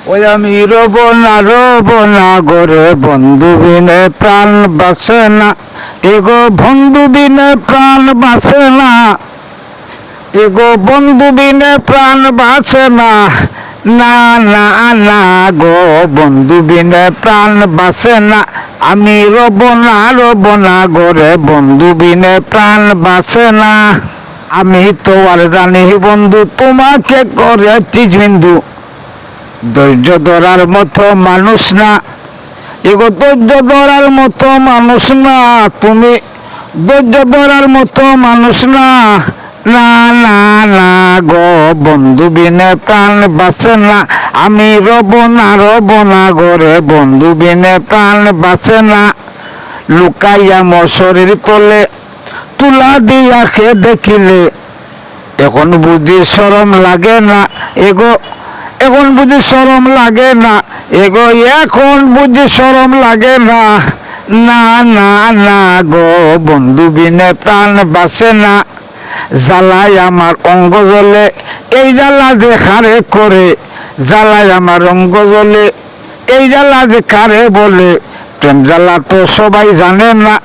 ওই আমি রব না গোরে বন্ধু বিনে প্রাণ বাসে না, এগো বন্ধু বিনে প্রাণ বাসে না, এগো বন্ধু বিনে প্রাণ বাসে না, না না না গো বন্ধু বিনে প্রাণ বাসে না, আমি রব না গোরে বন্ধু বিনে প্রাণ বাসে না। আমি তো আর জানি বন্ধু তোমাকে করে বিন্দু, ধৈর্য ধরার মতো মানুষ না, এগো ধৈর্য ধরার মতো মানুষ না, তুমি ধৈর্য ধরার মতো মানুষ না, না না না গো বন্ধু বিনে প্রাণ বাসে না, আমি রব না গোরে বন্ধু বিনে প্রাণ বাসে না। লুকাইয়া মোর শরীর তোলে তুলা দিয়া খে দেখিলে, এখন বুঝি শরম লাগে না, এগো এখন বুঝি শরম লাগে না, এগো এখন বুঝি শরম লাগে না, না না না গো বন্ধু বিনে প্রাণ বাসে না। জ্বালায় আমার অঙ্গ জ্বলে এই জ্বালা যে খারে করে, জ্বালায় আমার অঙ্গ জ্বলে এই জ্বালা যে কারে বলে, প্রেম জ্বালা তো সবাই জানে না,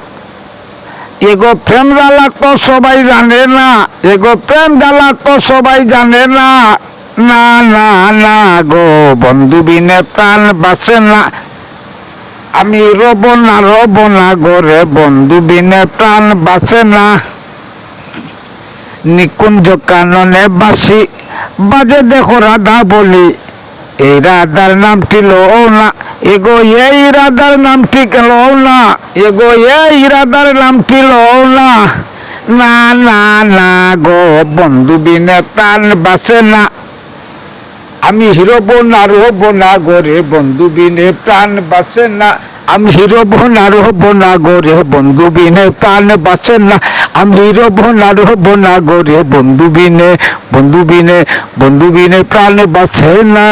এগো প্রেম জ্বালা তো সবাই জানে না, এগো প্রেম জ্বালা তো সবাই জানে না, না না না গো বন্ধু বিনে প্রাণ বাসে না, আমি রব না গোরে বন্ধু বিনে প্রাণ বাসে না। নিকুঞ্জ কাননে বাসি বাজে দেখো রাধা বলি, এই রাধার নামটি লও না, এগো এই রাধার নামটি লও না, এগো এই রাধার নামটি লও না, না না না গো বন্ধু বিনে প্রাণ বাসে না, আমি রব না গোরে বন্ধু বিনে প্রাণ বাসে না, আমি রব না গোরে বন্ধু বিনে প্রাণ বাসে না, আমি রব না গোরে বন্ধু বিনে প্রাণ বাসে না।